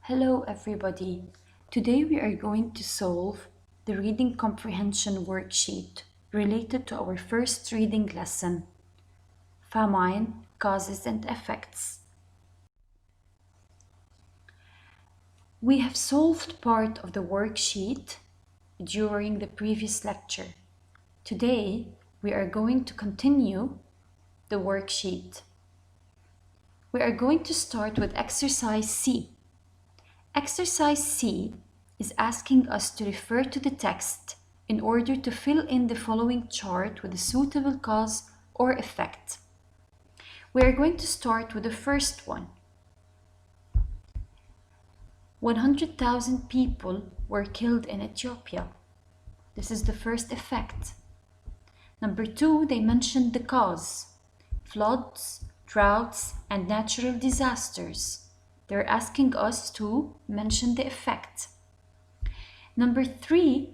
Hello everybody. Today we are going to solve the reading comprehension worksheet related to our first reading lesson, famine, causes and effects. We have solved part of the worksheet during the previous lecture. Today we are going to continue the worksheet. We are going to start with exercise C. Exercise C is asking us to refer to the text in order to fill in the following chart with a suitable cause or effect. We are going to start with the first one. 100,000 people were killed in Ethiopia. This is the first effect. Number 2, they mentioned the cause: floods, droughts, and natural disasters. They're asking us to mention the effect. Number 3,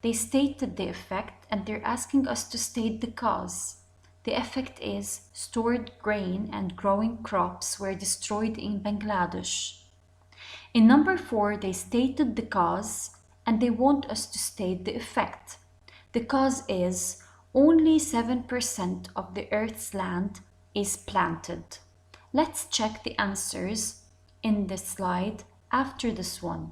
they stated the effect and they're asking us to state the cause. The effect is stored grain and growing crops were destroyed in Bangladesh. In number 4, they stated the cause and they want us to state the effect. The cause is only 7% of the Earth's land is planted. Let's check the answers in the slide after this one.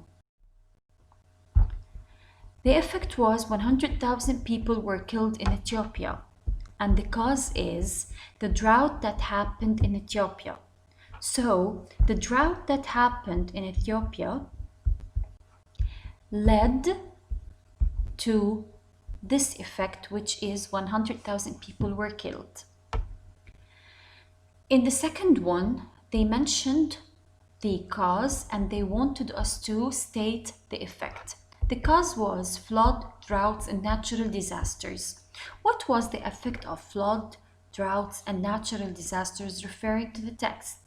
The effect was 100,000 people were killed in Ethiopia, and the cause is the drought that happened in Ethiopia. So, the drought that happened in Ethiopia led to this effect, which is 100,000 people were killed. In the second one, they mentioned the cause and they wanted us to state the effect. The cause was flood, droughts, and natural disasters. What was the effect of flood, droughts, and natural disasters referring to the text?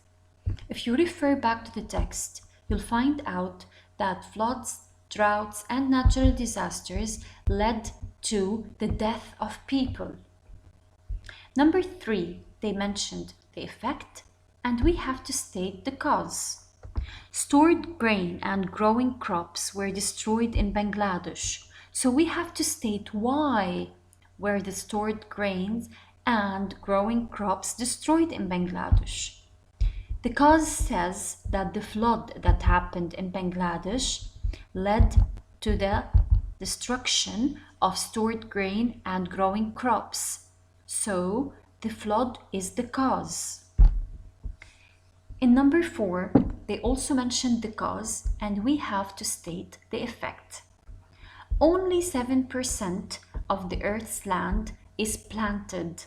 If you refer back to the text, you'll find out that floods, droughts, and natural disasters led to the death of people. Number 3, they mentioned the effect, and we have to state the cause. Stored grain and growing crops were destroyed in Bangladesh. So we have to state why were the stored grains and growing crops destroyed in Bangladesh. The cause says that the flood that happened in Bangladesh led to the destruction of stored grain and growing crops. So the flood is the cause. In number 4, they also mentioned the cause and we have to state the effect. Only 7% of the Earth's land is planted.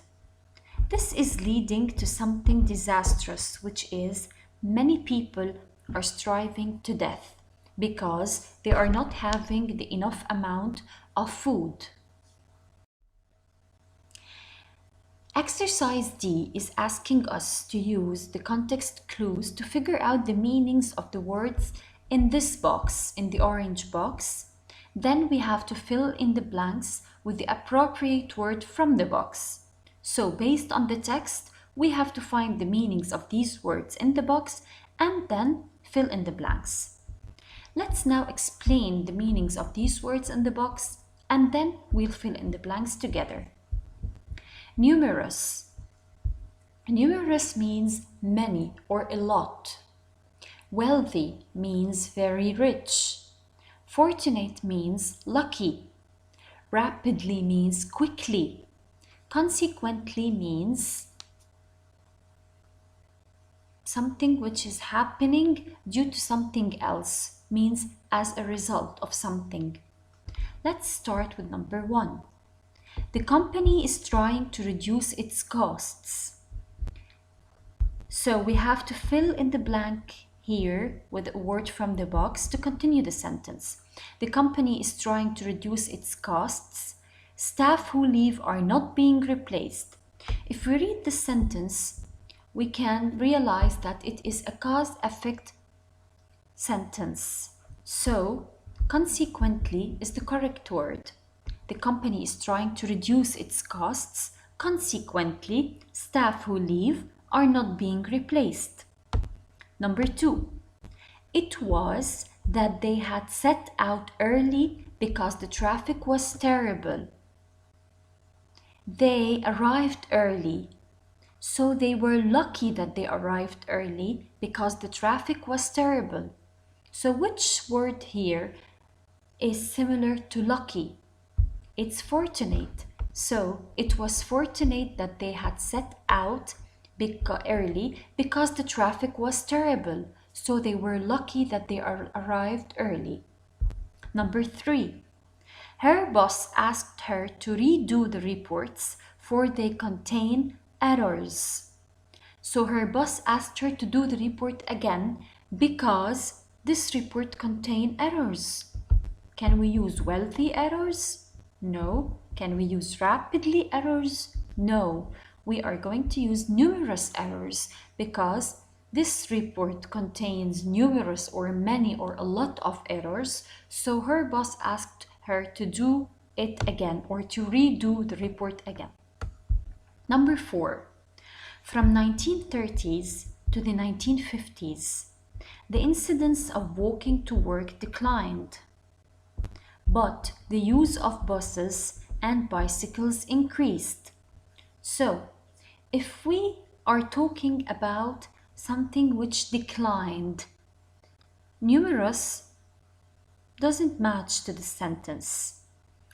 This is leading to something disastrous, which is many people are starving to death because they are not having the enough amount of food. Exercise D is asking us to use the context clues to figure out the meanings of the words in this box, in the orange box. Then we have to fill in the blanks with the appropriate word from the box. So based on the text, we have to find the meanings of these words in the box and then fill in the blanks. Let's now explain the meanings of these words in the box and then we'll fill in the blanks together. Numerous. Numerous means many or a lot. Wealthy means very rich. Fortunate means lucky. Rapidly means quickly. Consequently means something which is happening due to something else, means as a result of something. Let's start with number 1. The company is trying to reduce its costs. So we have to fill in the blank here with a word from the box to continue the sentence. The company is trying to reduce its costs. Staff who leave are not being replaced. If we read the sentence, we can realize that it is a cause-effect sentence. So, consequently is the correct word. The company is trying to reduce its costs. Consequently, staff who leave are not being replaced. Number 2. It was that they had set out early because the traffic was terrible. They arrived early. So they were lucky that they arrived early because the traffic was terrible. So which word here is similar to lucky? It's fortunate. So it was fortunate that they had set out early because the traffic was terrible. So they were lucky that they arrived early. Number 3. Her boss asked her to redo the reports for they contain errors. So her boss asked her to do the report again because this report contained errors. Can we use wealthy errors? No. Can we use rapidly errors? No. We are going to use numerous errors because this report contains numerous or many or a lot of errors. So her boss asked her to do it again or to redo the report again. Number 4. From 1930s to the 1950s, the incidence of walking to work declined, but the use of buses and bicycles increased. So, if we are talking about something which declined, numerous doesn't match to the sentence.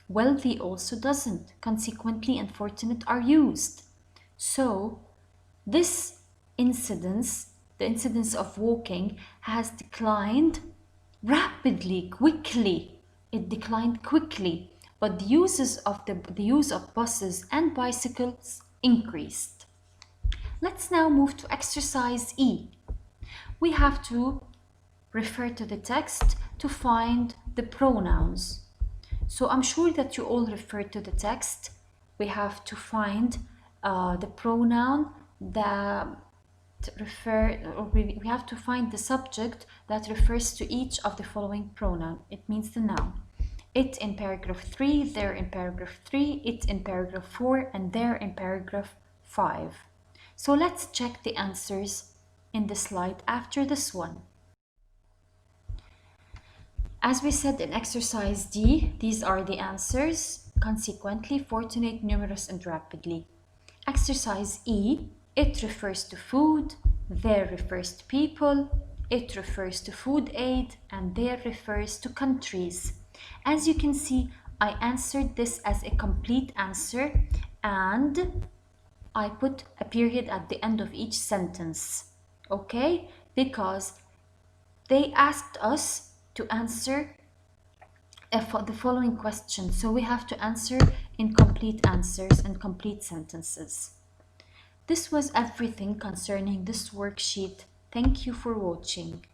Wealthy also doesn't. Consequently, unfortunate are used. So, this incidence, the incidence of walking, has declined rapidly, quickly. It declined quickly, but the use of buses and bicycles increased. Let's now move to exercise E. We have to refer to the text to find the pronouns. So I'm sure that you all refer to the text. We have to find the pronoun that we have to find the subject that refers to each of the following pronoun. It means the noun. It in paragraph 3, there in paragraph 3, it in paragraph 4, and there in paragraph 5. So let's check the answers in the slide after this one. As we said in exercise D, these are the answers. Consequently, fortunate, numerous, and rapidly. Exercise E, it refers to food, there refers to people, it refers to food aid, and there refers to countries. As you can see, I answered this as a complete answer and I put a period at the end of each sentence. Okay? Because they asked us to answer the following question. So we have to answer in complete answers and complete sentences. This was everything concerning this worksheet. Thank you for watching.